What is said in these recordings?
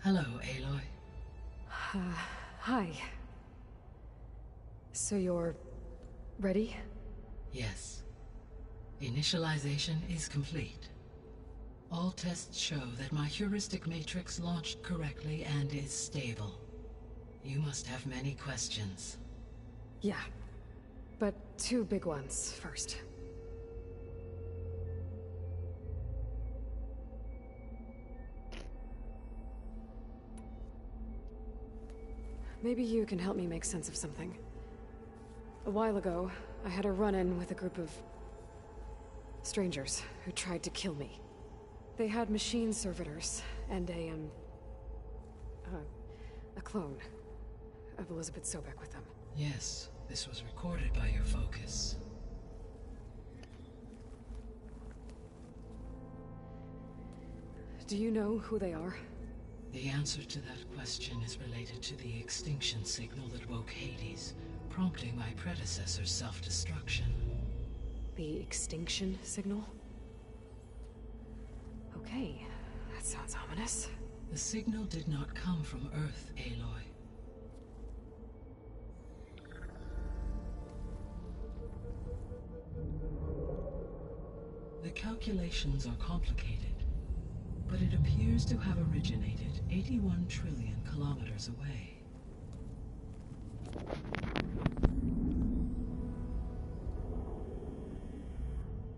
Hello, Aloy. Hi. So you're... ready? Yes. Initialization is complete. All tests show that my heuristic matrix launched correctly and is stable. You must have many questions. Yeah. But two big ones first. Maybe you can help me make sense of something. A while ago, I had a run-in with a group of... strangers who tried to kill me. They had machine servitors and a clone of Elizabeth Sobek with them. Yes, this was recorded by your focus. Do you know who they are? The answer to that question is related to the extinction signal that woke Hades, prompting my predecessor's self-destruction. The extinction signal? Okay, that sounds ominous. The signal did not come from Earth, Aloy. The calculations are complicated, but it appears to have originated 81 trillion kilometers away.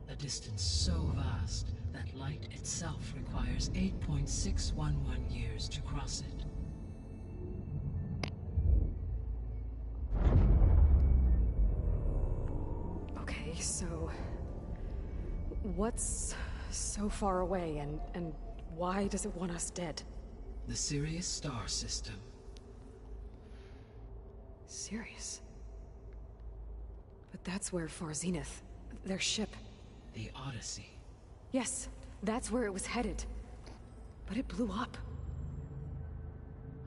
A distance so vast that light itself requires 8.611 years to cross it. Okay, so... what's so far away, and why does it want us dead? The Sirius star system. Sirius? But that's where Far Zenith, their ship... The Odyssey. Yes, that's where it was headed. But it blew up.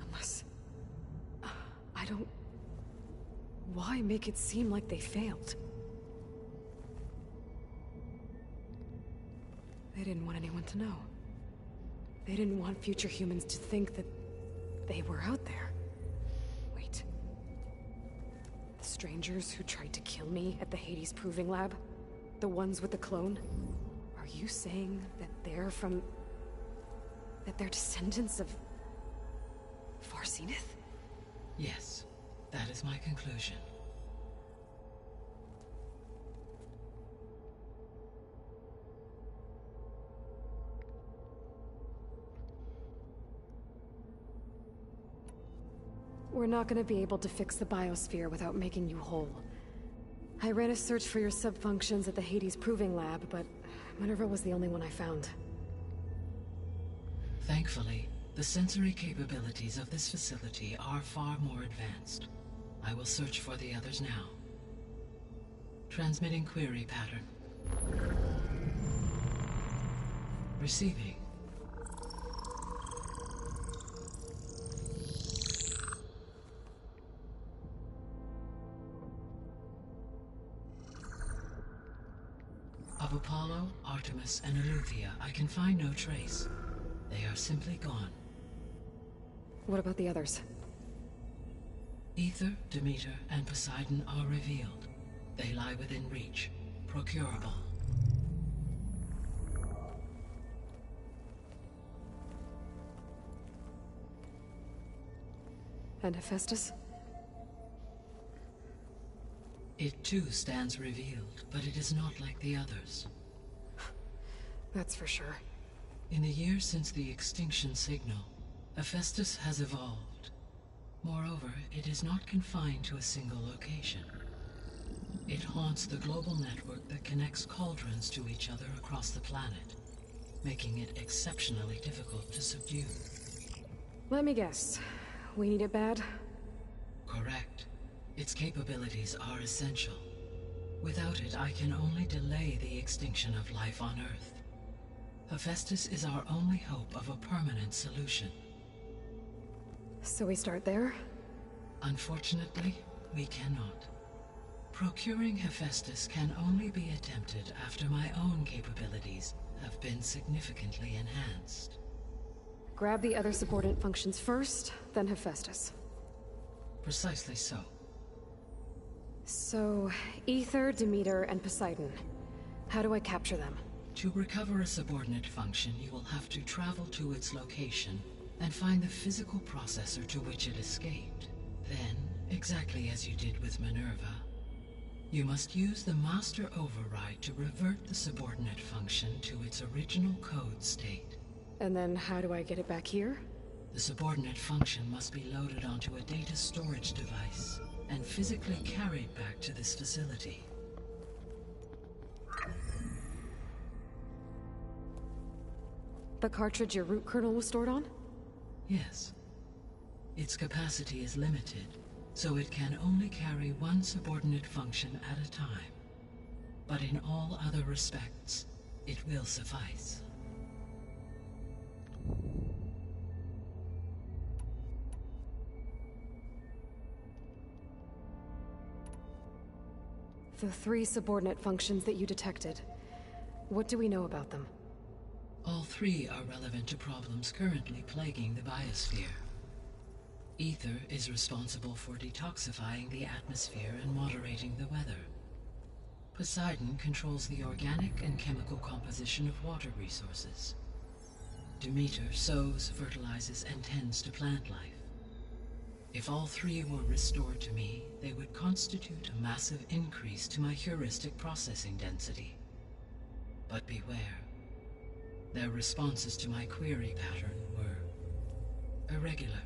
Unless... I don't... Why make it seem like they failed? They didn't want anyone to know. They didn't want future humans to think that they were out there. Wait. The strangers who tried to kill me at the Hades Proving Lab? The ones with the clone? Are you saying that they're from... that they're descendants of... Far Zenith? Yes, that is my conclusion. We're not gonna be able to fix the biosphere without making you whole. I ran a search for your subfunctions at the Hades Proving Lab, but Minerva was the only one I found. Thankfully, the sensory capabilities of this facility are far more advanced. I will search for the others now. Transmitting query pattern. Receiving. Of Apollo, Artemis, and Eleuthia, I can find no trace. They are simply gone. What about the others? Ether, Demeter, and Poseidon are revealed. They lie within reach, procurable. And Hephaestus? It too stands revealed, but it is not like the others. That's for sure. In the years since the extinction signal, Hephaestus has evolved. Moreover, it is not confined to a single location. It haunts the global network that connects cauldrons to each other across the planet, making it exceptionally difficult to subdue. Let me guess. We need it bad? Correct. Its capabilities are essential. Without it, I can only delay the extinction of life on Earth. Hephaestus is our only hope of a permanent solution. So we start there? Unfortunately, we cannot. Procuring Hephaestus can only be attempted after my own capabilities have been significantly enhanced. Grab the other subordinate functions first, then Hephaestus. Precisely so. So, Ether, Demeter, and Poseidon. How do I capture them? To recover a subordinate function, you will have to travel to its location and find the physical processor to which it escaped. Then, exactly as you did with Minerva, you must use the master override to revert the subordinate function to its original code state. And then how do I get it back here? The subordinate function must be loaded onto a data storage device and physically carried back to this facility. The cartridge your root kernel was stored on? Yes. Its capacity is limited, so it can only carry one subordinate function at a time. But in all other respects, it will suffice. The 3 subordinate functions that you detected. What do we know about them? All 3 are relevant to problems currently plaguing the biosphere. Ether is responsible for detoxifying the atmosphere and moderating the weather. Poseidon controls the organic and chemical composition of water resources. Demeter sows, fertilizes, and tends to plant life. If all 3 were restored to me, they would constitute a massive increase to my heuristic processing density. But beware. Their responses to my query pattern were irregular.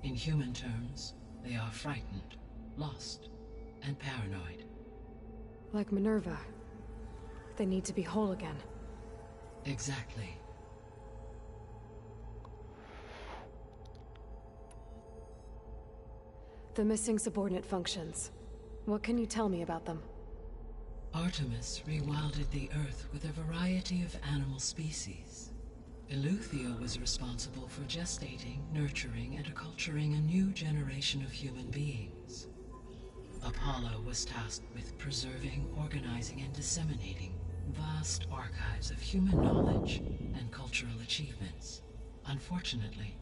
In human terms, they are frightened, lost, and paranoid. Like Minerva. They need to be whole again. Exactly. The missing subordinate functions. What can you tell me about them? Artemis rewilded the Earth with a variety of animal species. Eleuthia was responsible for gestating, nurturing, and acculturating a new generation of human beings. Apollo was tasked with preserving, organizing, and disseminating vast archives of human knowledge and cultural achievements. Unfortunately,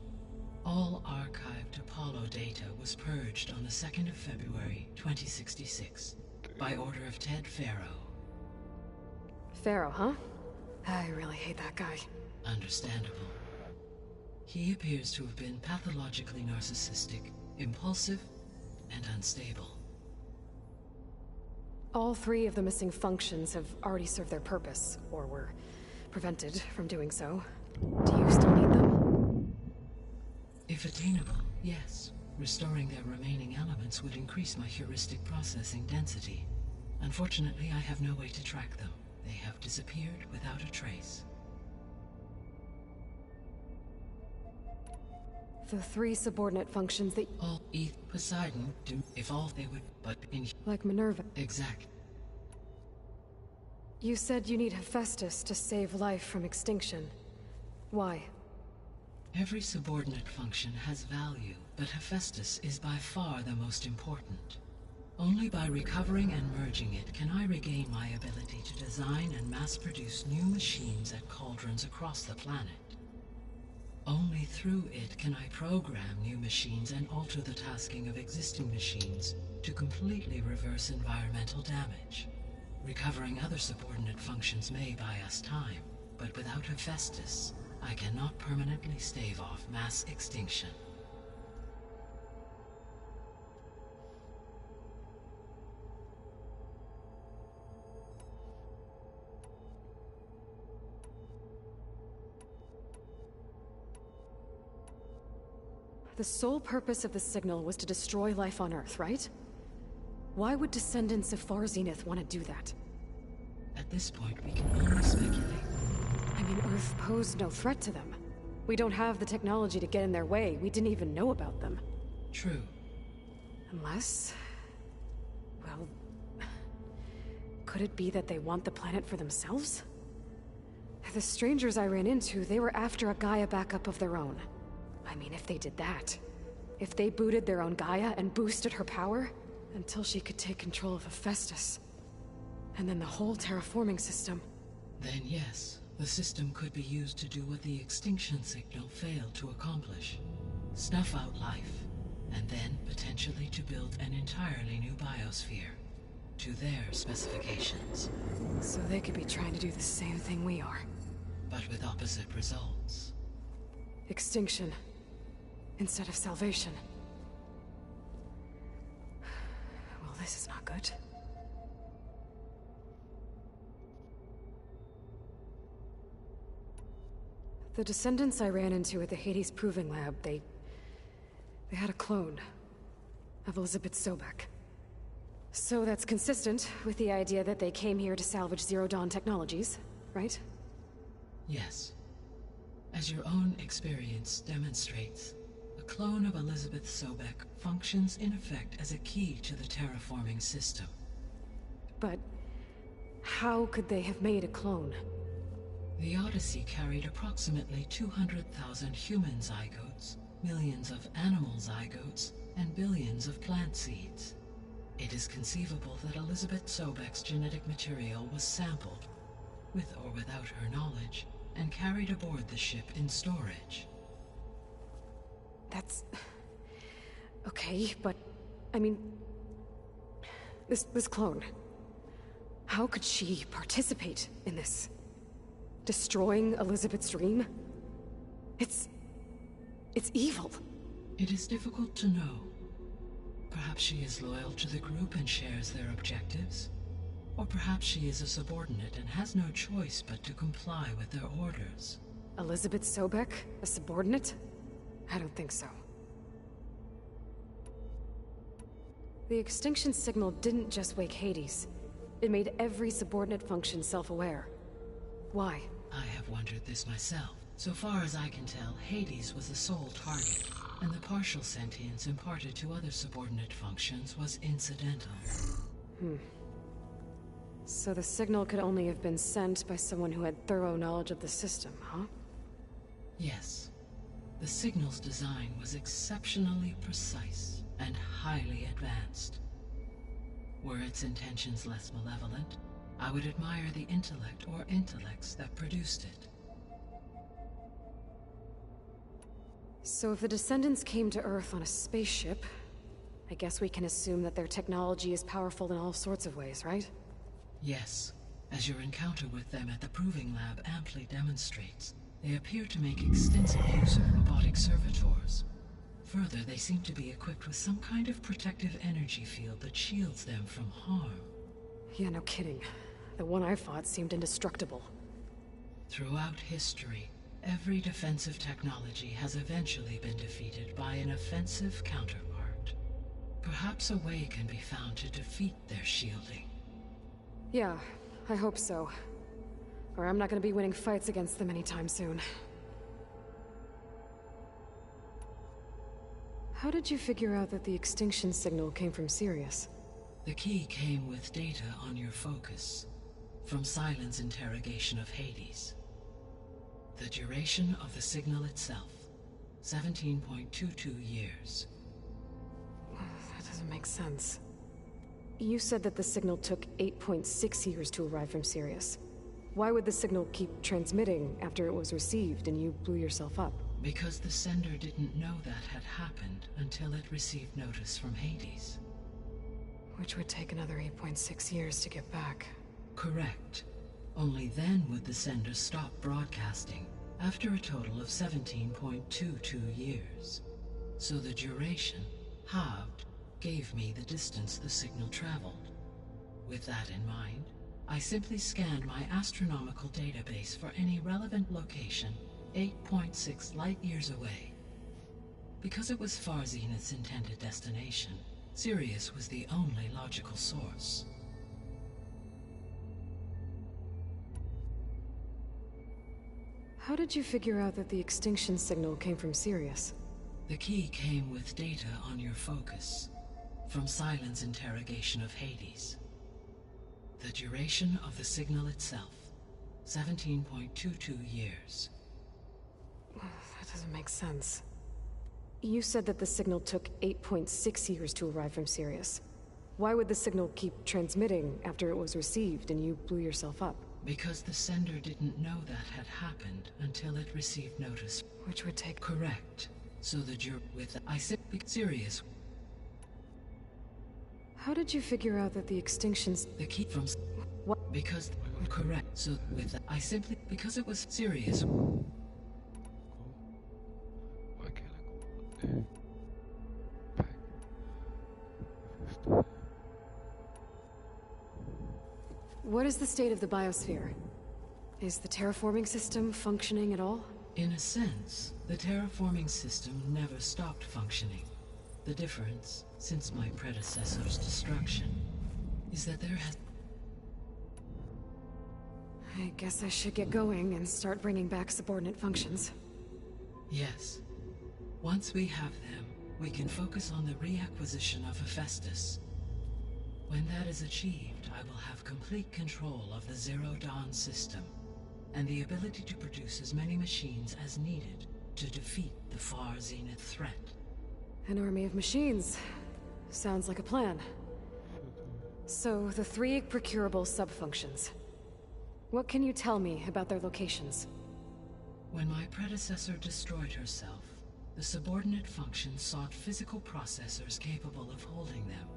all archived Apollo data was purged on the 2nd of February, 2066, by order of Ted Faro. Pharaoh, huh? I really hate that guy. Understandable. He appears to have been pathologically narcissistic, impulsive, and unstable. All 3 of the missing functions have already served their purpose, or were prevented from doing so. Do you still need them? If attainable, yes. Restoring their remaining elements would increase my heuristic processing density. Unfortunately, I have no way to track them. They have disappeared without a trace. The 3 subordinate functions that... All Poseidon do, if all they would, but in... Like Minerva. Exact. You said you need Hephaestus to save life from extinction. Why? Every subordinate function has value, but Hephaestus is by far the most important. Only by recovering and merging it can I regain my ability to design and mass-produce new machines at cauldrons across the planet. Only through it can I program new machines and alter the tasking of existing machines to completely reverse environmental damage. Recovering other subordinate functions may buy us time, but without Hephaestus, I cannot permanently stave off mass extinction. The sole purpose of the signal was to destroy life on Earth, right? Why would descendants of Far Zenith want to do that? At this point, we can only speculate. I mean, Earth posed no threat to them. We don't have the technology to get in their way. We didn't even know about them. True. Unless... well... could it be that they want the planet for themselves? The strangers I ran into, they were after a Gaia backup of their own. I mean, if they did that... if they booted their own Gaia and boosted her power... until she could take control of Hephaestus. And then the whole terraforming system. Then yes, The system could be used to do what the extinction signal failed to accomplish. Snuff out life, and then potentially to build an entirely new biosphere, to their specifications. So they could be trying to do the same thing we are. But with opposite results. Extinction, instead of salvation. Well, this is not good. The descendants I ran into at the Hades Proving Lab, they had a clone of Elizabeth Sobek. So that's consistent with the idea that they came here to salvage Zero Dawn technologies, right? Yes. As your own experience demonstrates, a clone of Elizabeth Sobek functions in effect as a key to the terraforming system. But how could they have made a clone? The Odyssey carried approximately 200,000 human zygotes, millions of animal zygotes, and billions of plant seeds. It is conceivable that Elizabeth Sobek's genetic material was sampled, with or without her knowledge, and carried aboard the ship in storage. That's... okay, but... I mean... This clone... How could she participate in this? Destroying Elizabeth's dream? It's evil. It is difficult to know. Perhaps she is loyal to the group and shares their objectives. Or perhaps she is a subordinate and has no choice but to comply with their orders. Elizabeth Sobek? A subordinate? I don't think so. The extinction signal didn't just wake Hades. It made every subordinate function self-aware. Why? I have wondered this myself. So far as I can tell, Hades was the sole target, and the partial sentience imparted to other subordinate functions was incidental. So the signal could only have been sent by someone who had thorough knowledge of the system, huh? Yes. The signal's design was exceptionally precise and highly advanced. Were its intentions less malevolent, I would admire the intellect or intellects that produced it. So if the descendants came to Earth on a spaceship, I guess we can assume that their technology is powerful in all sorts of ways, right? Yes. As your encounter with them at the Proving Lab amply demonstrates, they appear to make extensive use of robotic servitors. Further, they seem to be equipped with some kind of protective energy field that shields them from harm. Yeah, no kidding. The one I fought seemed indestructible. Throughout history, every defensive technology has eventually been defeated by an offensive counterpart. Perhaps a way can be found to defeat their shielding. Yeah, I hope so. Or I'm not gonna be winning fights against them anytime soon. How did you figure out that the extinction signal came from Sirius? The key came with data on your focus, from Silent's interrogation of Hades. The duration of the signal itself, 17.22 years. That doesn't make sense. You said that the signal took 8.6 years to arrive from Sirius. Why would the signal keep transmitting after it was received and you blew yourself up? Because the sender didn't know that had happened until it received notice from Hades. Which would take another 8.6 years to get back. Correct. Only then would the sender stop broadcasting, after a total of 17.22 years. So the duration, halved, gave me the distance the signal traveled. With that in mind, I simply scanned my astronomical database for any relevant location 8.6 light-years away. Because it was far Zenith's intended destination, Sirius was the only logical source. How did you figure out that the extinction signal came from Sirius? The key came with data on your focus, from Silent's interrogation of Hades. The duration of the signal itself, 17.22 years. That doesn't make sense. You said that the signal took 8.6 years to arrive from Sirius. Why would the signal keep transmitting after it was received and you blew yourself up? Because the sender didn't know that had happened until it received notice. Which would take... Correct. So that you're with... I said be serious. How did you figure out that the extinctions... The key from... What? Because... Correct. So with... I simply... Because it was serious. Why can't I go back? What is the state of the biosphere? Is the terraforming system functioning at all? In a sense, the terraforming system never stopped functioning. The difference, since my predecessor's destruction, is that there has... I guess I should get going and start bringing back subordinate functions. Yes. Once we have them, we can focus on the reacquisition of Hephaestus. When that is achieved, I will have complete control of the Zero Dawn system, and the ability to produce as many machines as needed to defeat the far zenith threat. An army of machines. Sounds like a plan. So, the 3 procurable subfunctions. What can you tell me about their locations? When my predecessor destroyed herself, the subordinate functions sought physical processors capable of holding them.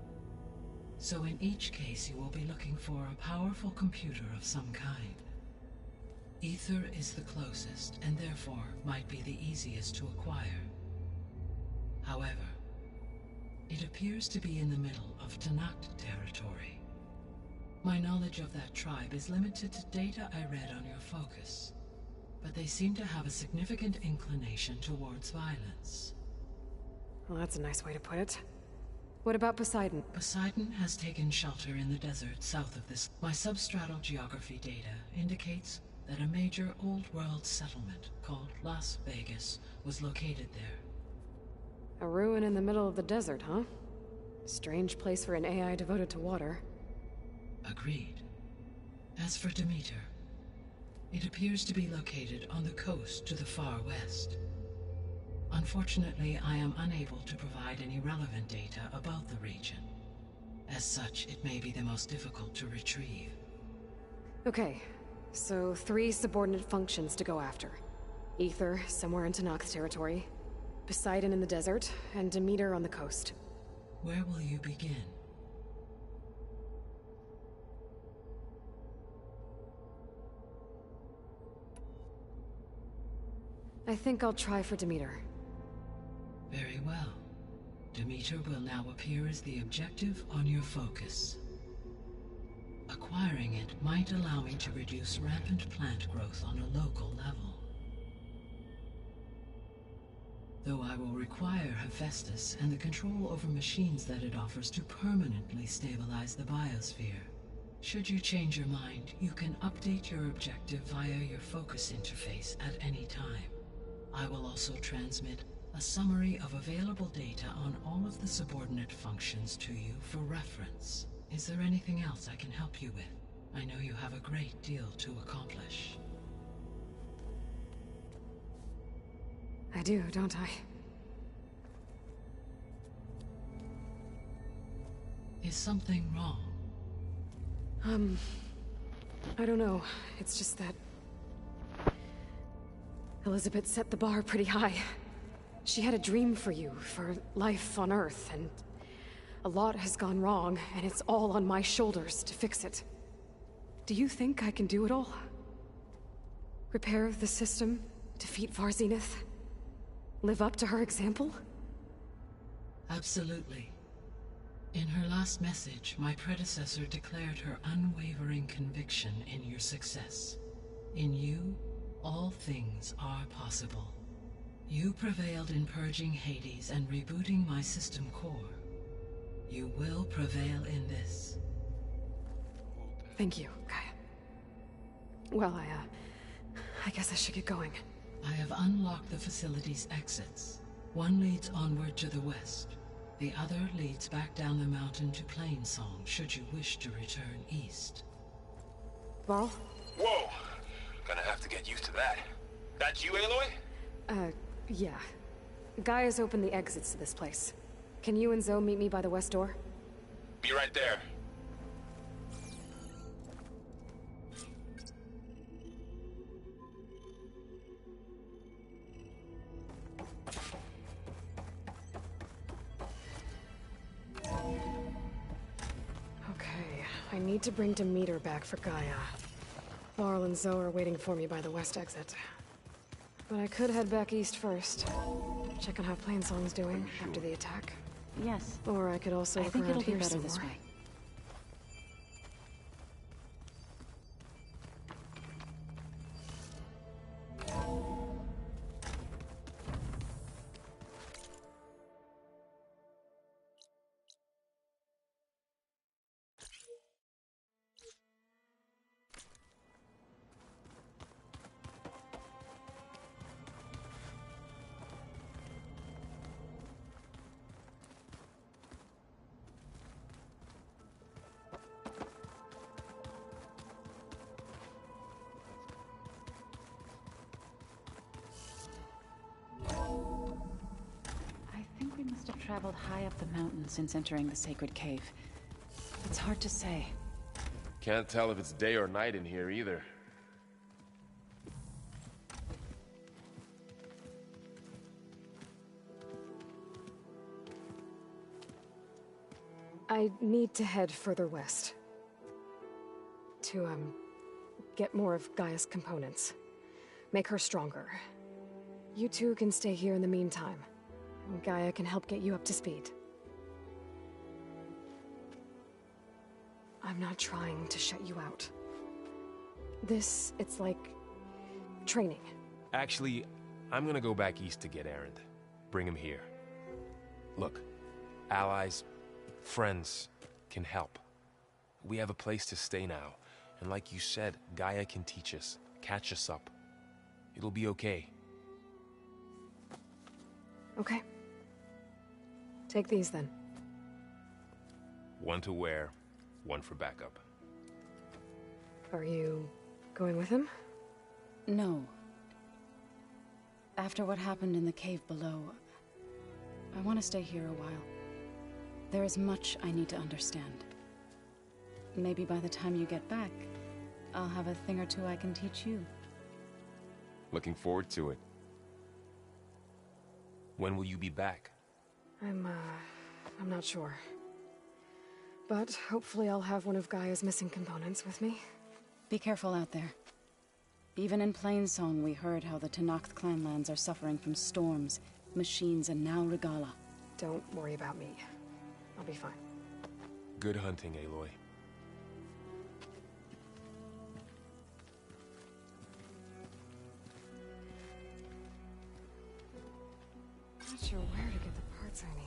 So in each case you will be looking for a powerful computer of some kind. Ether is the closest, and therefore might be the easiest to acquire. However, it appears to be in the middle of Tanakh territory. My knowledge of that tribe is limited to data I read on your focus, but they seem to have a significant inclination towards violence. Well, that's a nice way to put it. What about Poseidon? Poseidon has taken shelter in the desert south of this. My substratal geography data indicates that a major old-world settlement called Las Vegas was located there. A ruin in the middle of the desert, huh? Strange place for an AI devoted to water. Agreed. As for Demeter, it appears to be located on the coast to the far west. Unfortunately, I am unable to provide any relevant data about the region. As such, it may be the most difficult to retrieve. Okay, so 3 subordinate functions to go after. Ether, somewhere in Tanakh territory. Poseidon in the desert, and Demeter on the coast. Where will you begin? I think I'll try for Demeter. Very well. Demeter will now appear as the objective on your focus. Acquiring it might allow me to reduce rampant plant growth on a local level. Though I will require Hephaestus and the control over machines that it offers to permanently stabilize the biosphere. Should you change your mind, you can update your objective via your focus interface at any time. I will also transmit a summary of available data on all of the subordinate functions to you for reference. Is there anything else I can help you with? I know you have a great deal to accomplish. I do, don't I? Is something wrong? I don't know. It's just that... Elizabeth set the bar pretty high. She had a dream for you, for life on Earth, and a lot has gone wrong, and it's all on my shoulders to fix it. Do you think I can do it all? Repair the system, defeat Far Zenith, live up to her example? Absolutely. In her last message, my predecessor declared her unwavering conviction in your success. In you, all things are possible. You prevailed in purging Hades and rebooting my system core. You will prevail in this. Thank you, Gaia. Well, I guess I should get going. I have unlocked the facility's exits. One leads onward to the west. The other leads back down the mountain to Plainsong, should you wish to return east. Varl? Whoa! Gonna have to get used to that. That you, Aloy? Yeah. Gaia's opened the exits to this place. Can you and Zoe meet me by the west door? Be right there. I need to bring Demeter back for Gaia. Laurel and Zoe are waiting for me by the west exit. But I could head back east first. Check on how Plainsong's doing after the attack. Yes. Or I could also I look think around it'll be here better some this more. way. I think we must have traveled high up the mountain since entering the sacred cave. It's hard to say. Can't tell if it's day or night in here either. I need to head further west. To, get more of Gaia's components. Make her stronger. You two can stay here in the meantime. And Gaia can help get you up to speed. I'm not trying to shut you out. It's like... training. Actually, I'm gonna go back east to get Erend. Bring him here. Look, allies, friends can help. We have a place to stay now. And like you said, Gaia can teach us, catch us up. It'll be okay. Okay. Take these then. One to wear, one for backup. Are you going with him? No. After what happened in the cave below, I want to stay here a while. There is much I need to understand. Maybe by the time you get back, I'll have a thing or two I can teach you. Looking forward to it. When will you be back? I'm not sure. But hopefully I'll have one of Gaia's missing components with me. Be careful out there. Even in Plainsong, we heard how the Tenakth clanlands are suffering from storms, machines, and now Regala. Don't worry about me. I'll be fine. Good hunting, Aloy. Not sure where to get the parts I need.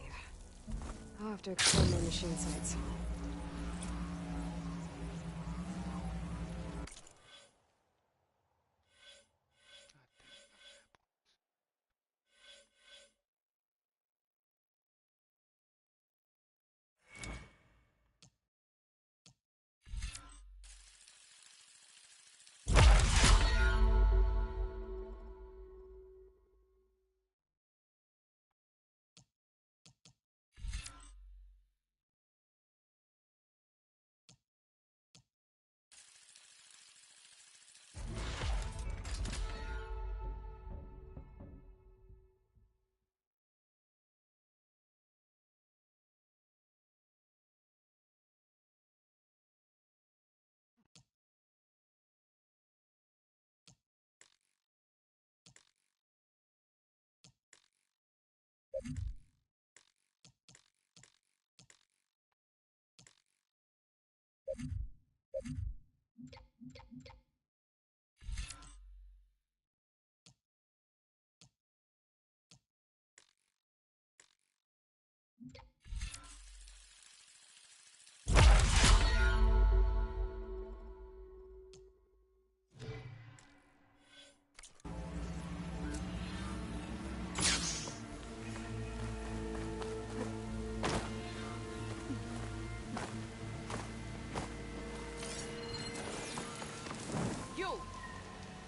I'll have to explore my machine sites.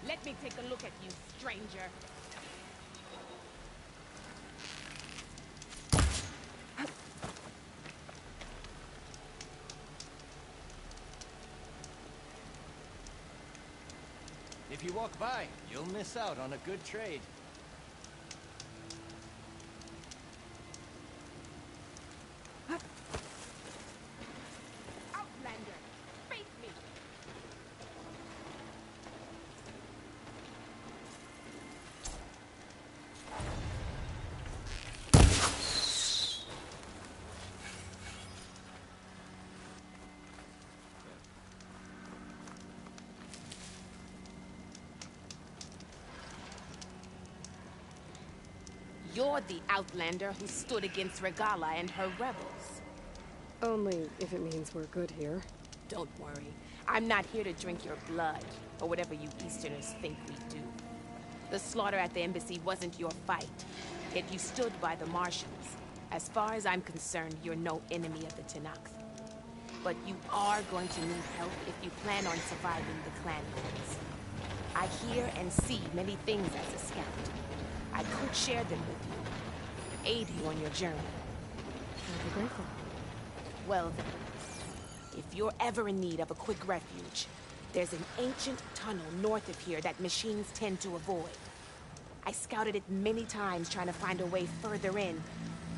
Let me take a look at you, stranger. If you walk by, you'll miss out on a good trade. Outlander, You're the outlander who stood against Regala and her rebels. Only if it means we're good here. Don't worry. I'm not here to drink your blood, or whatever you Easterners think we do. The slaughter at the embassy wasn't your fight, yet you stood by the Martians. As far as I'm concerned, you're no enemy of the Tenakth. But you are going to need help if you plan on surviving the clan wars. I hear and see many things as a scout. I could share them with you, aid you on your journey. I'd be grateful. Well then, if you're ever in need of a quick refuge, there's an ancient tunnel north of here that machines tend to avoid. I scouted it many times trying to find a way further in,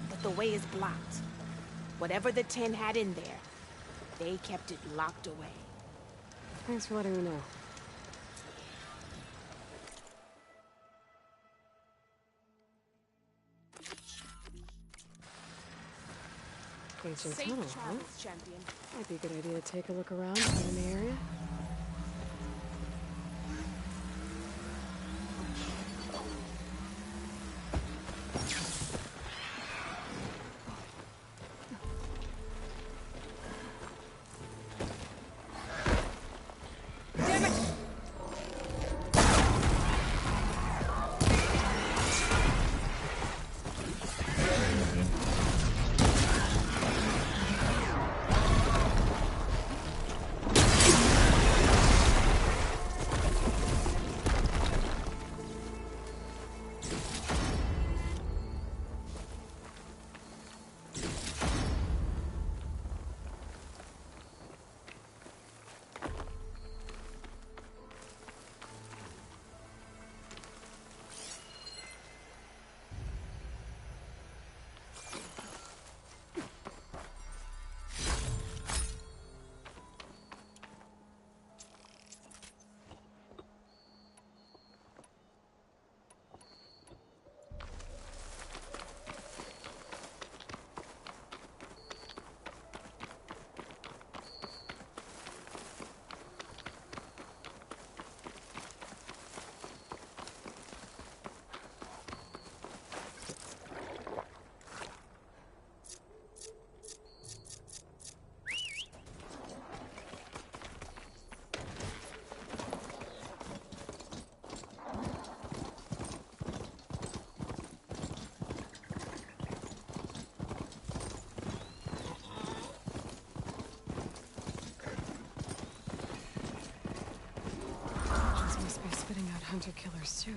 but the way is blocked. Whatever the Ten had in there, they kept it locked away. Thanks for letting me know. Ancient Safe tunnel, huh? travels, champion. Might be a good idea to take a look around in the area. Hunter-killers, too.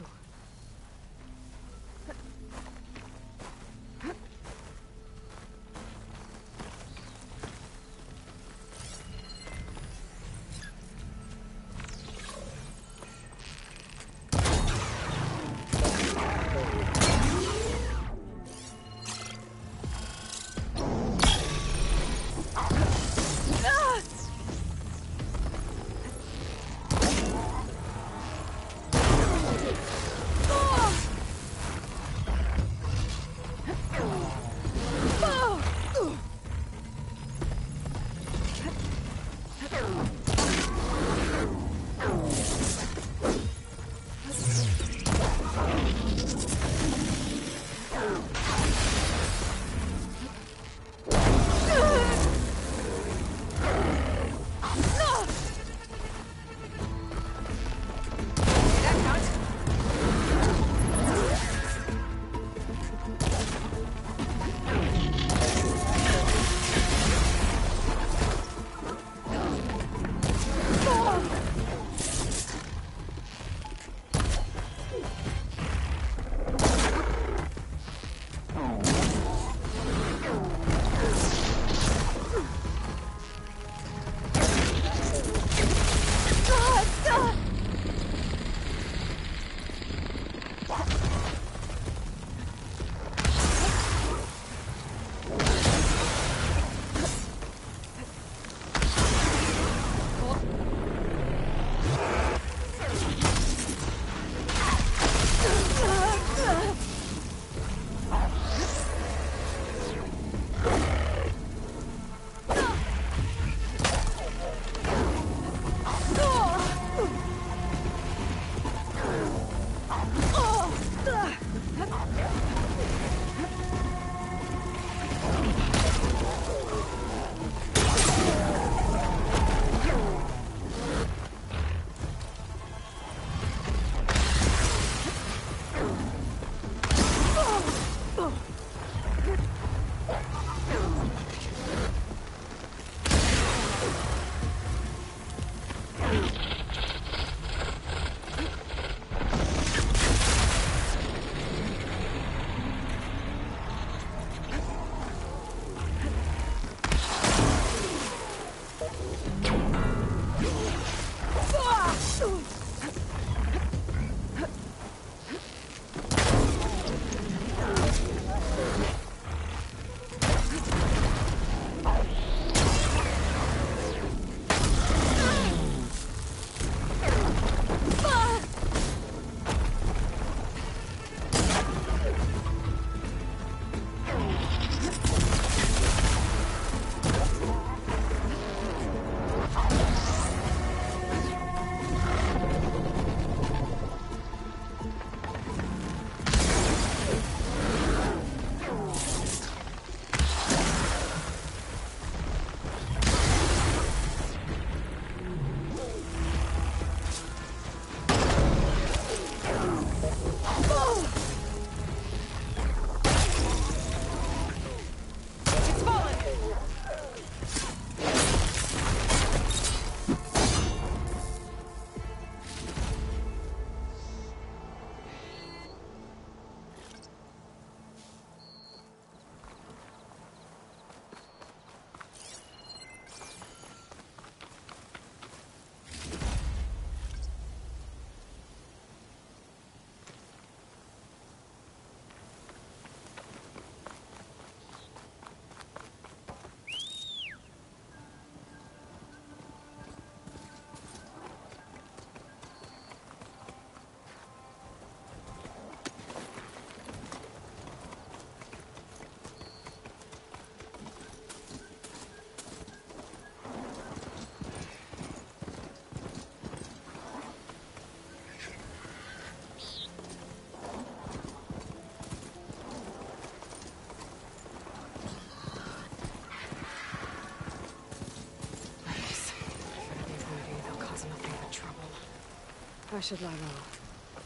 I should lie low.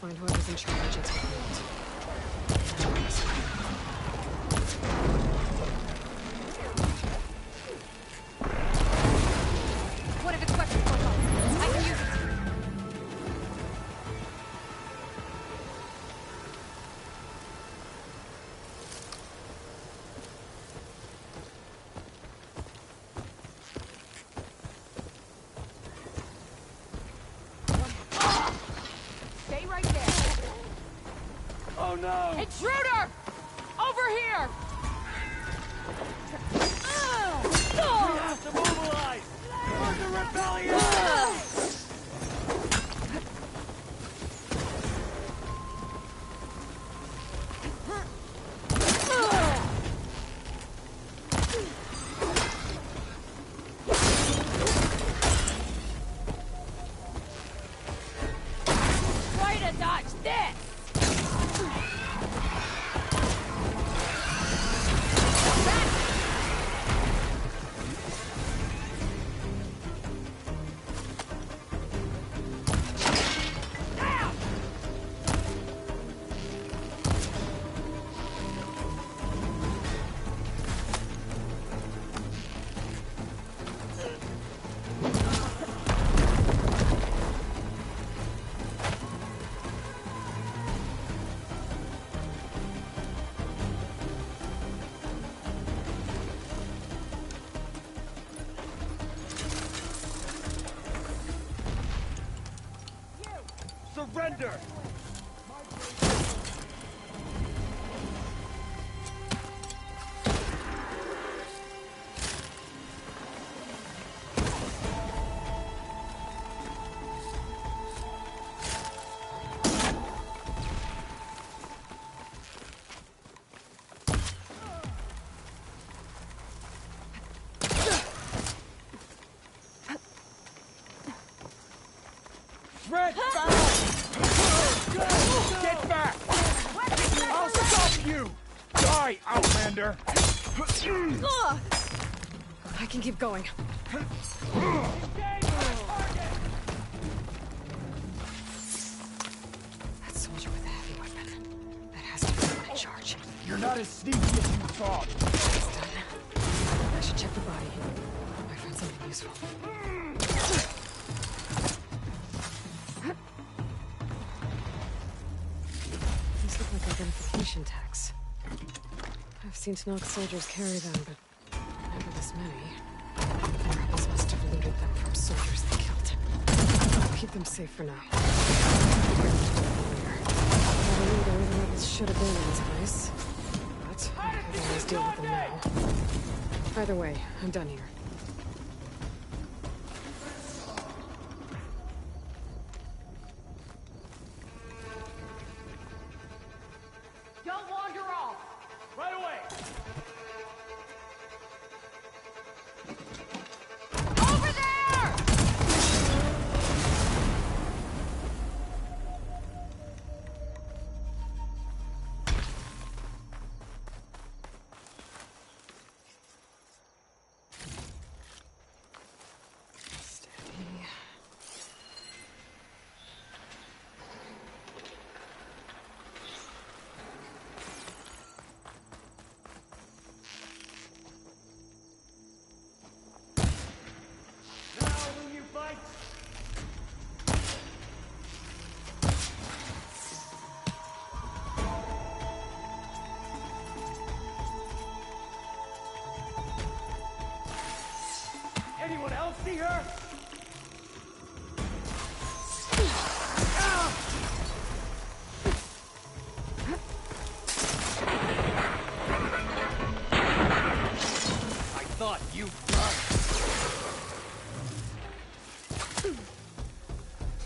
Find whoever's in charge and take them out. What if it's weapon profiles? I can use it. Stay right there. Oh no! Intruder! Over here! We have to mobilize! For the rebellion! Try to dodge this! Surrender! Red back! Get back! I'll stop you! Die, Outlander! I can keep going. That soldier with a heavy weapon. That has to be the one in charge. You're not as sneaky as you thought. It's done. I should check the body. Might find something useful. These look like identification tags. I've seen Snoke soldiers carry them, but never this many. The rebels must have looted them from soldiers they killed. I'll keep them safe for now. Not a leader the rebels should have been in this place. But I could always deal with them now. Either way, I'm done here. Don't wander off! Right away! Over there! Steady. Now will you fight? Anyone else see her? I thought you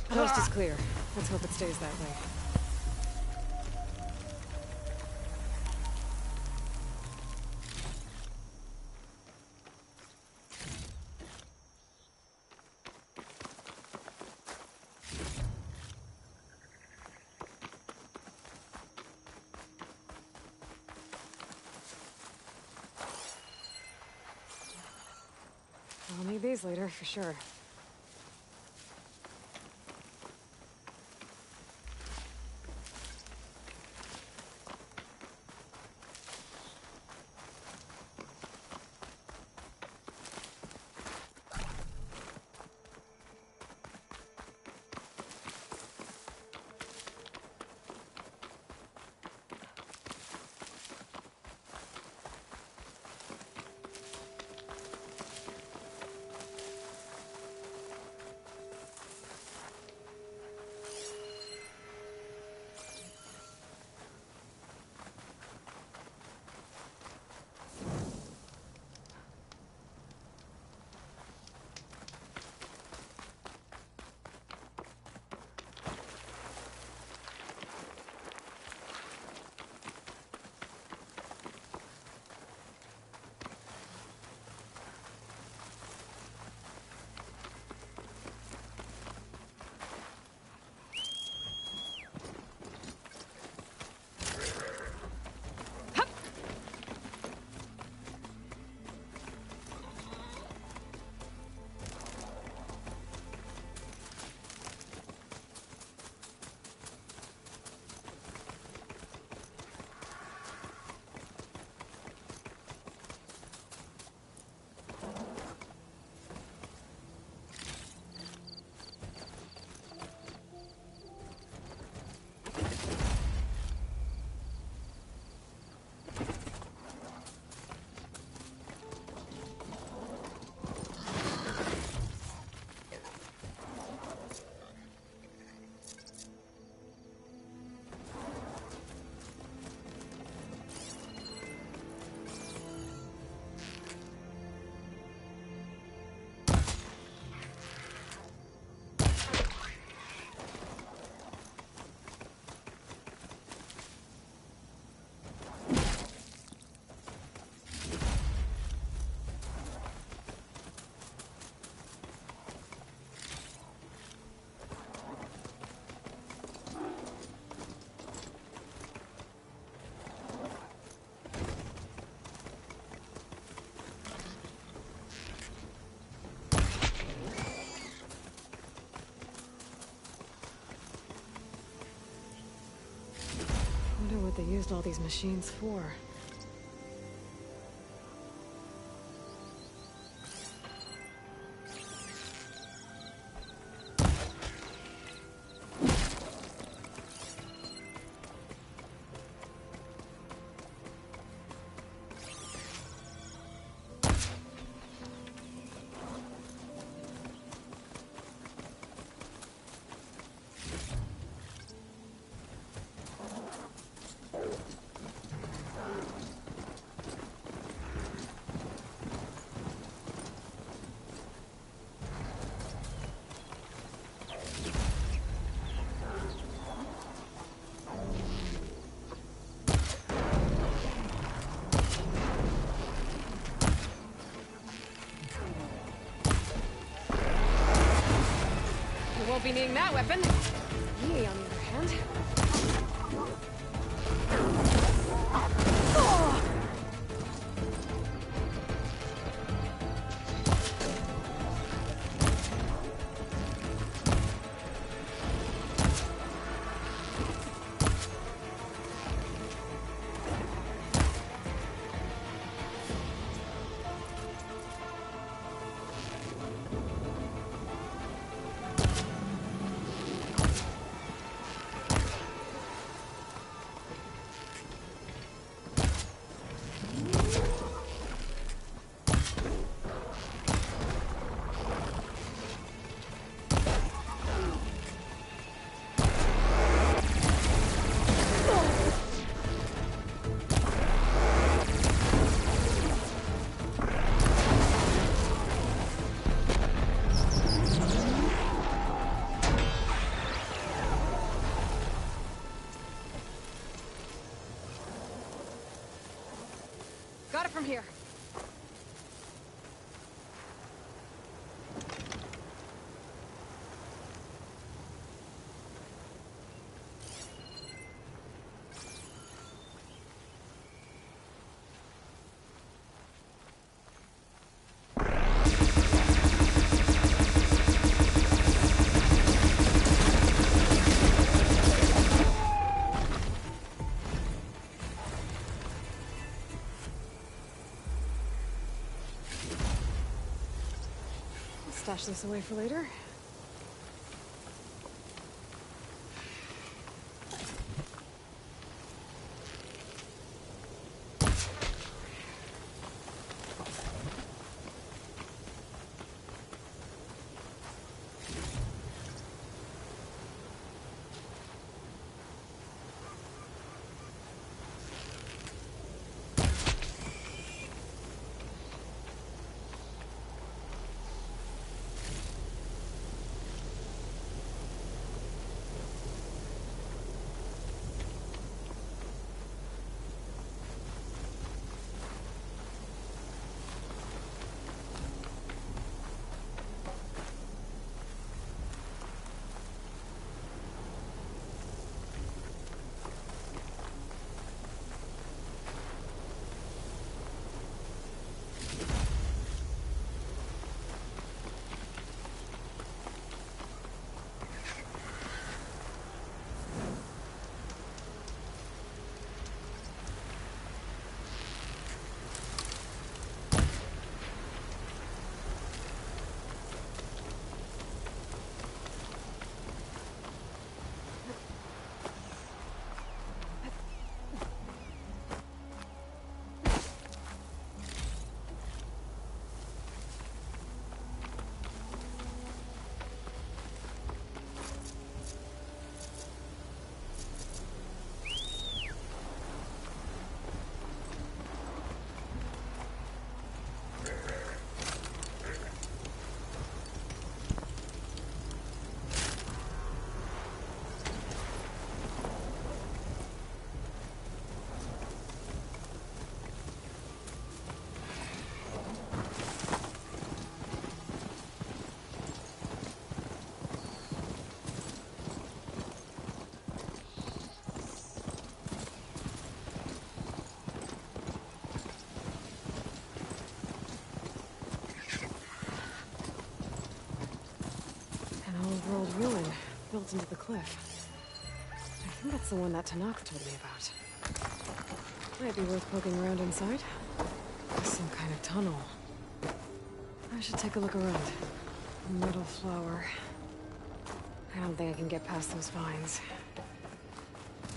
Coast is clear. Let's hope it stays that way. I'll need these later, for sure. used all these machines for. Won't be needing that weapon. Me, on the other hand. Got it from here. Stash this away for later. Old ruin built into the cliff. I think that's the one that Tanaka told me about. Might be worth poking around inside. Some kind of tunnel. I should take a look around. Metal flower. I don't think I can get past those vines.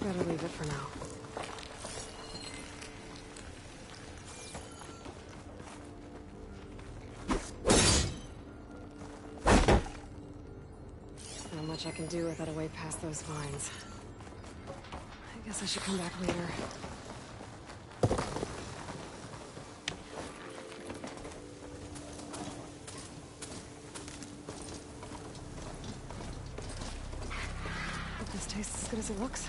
Better leave it for now. Not much I can do without a way past those vines. I guess I should come back later. Hope this tastes as good as it looks.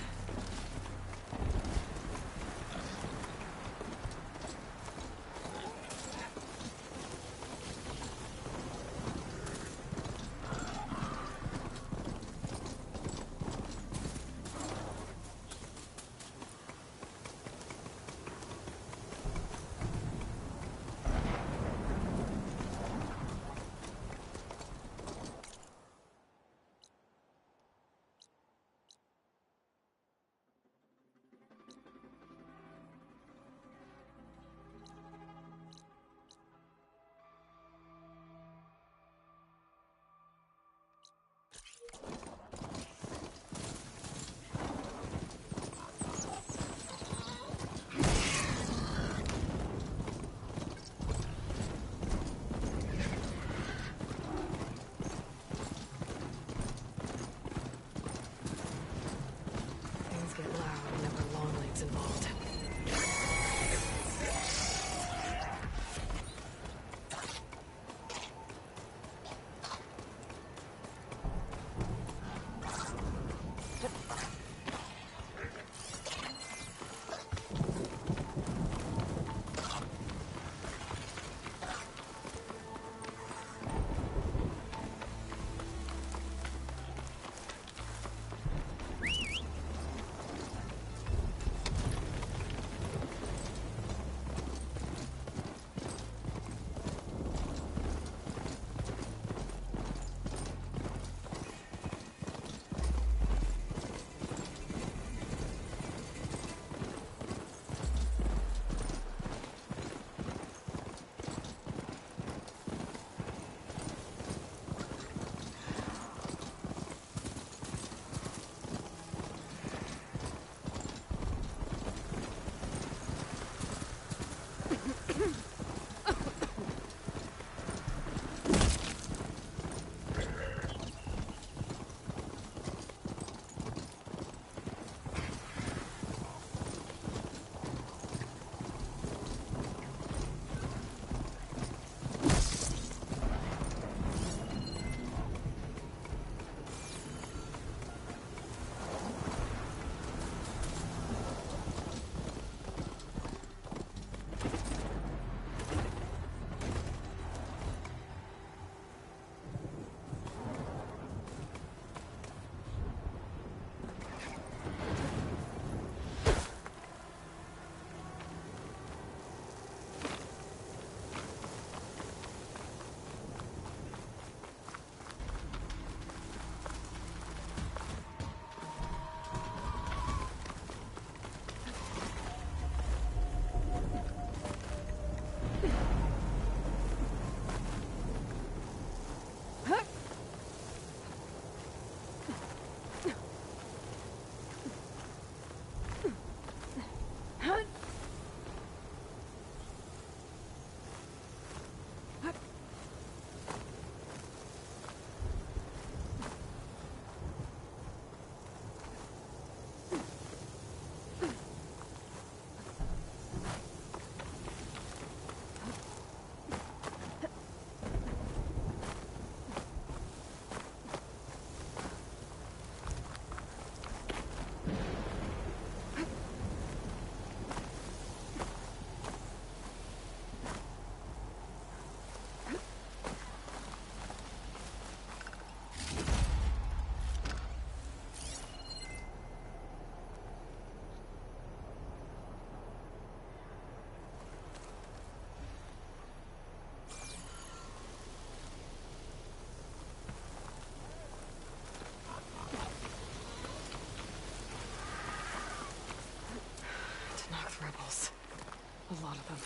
them.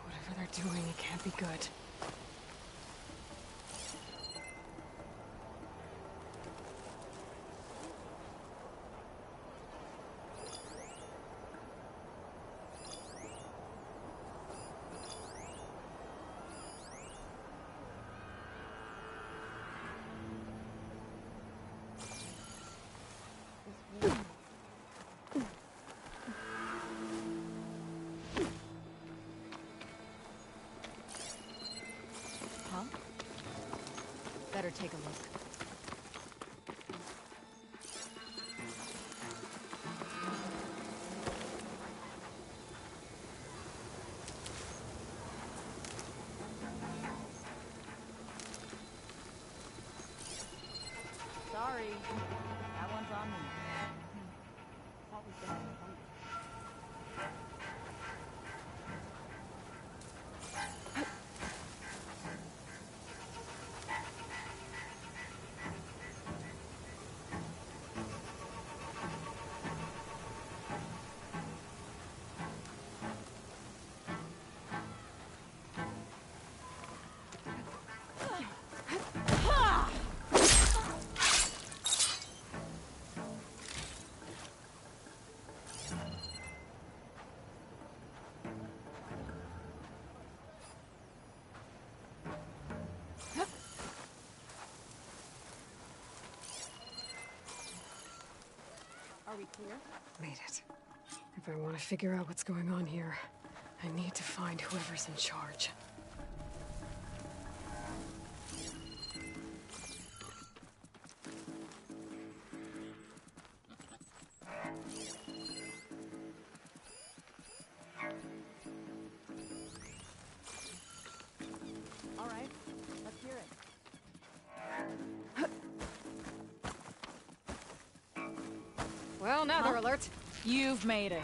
Whatever they're doing, it can't be good. Huh? Better take a look. Sorry. That one's on me. Probably been in the bunker. Are we clear? Made it. If I want to figure out what's going on here, I need to find whoever's in charge. All right, let's hear it. Well, now they're alert. You've made it.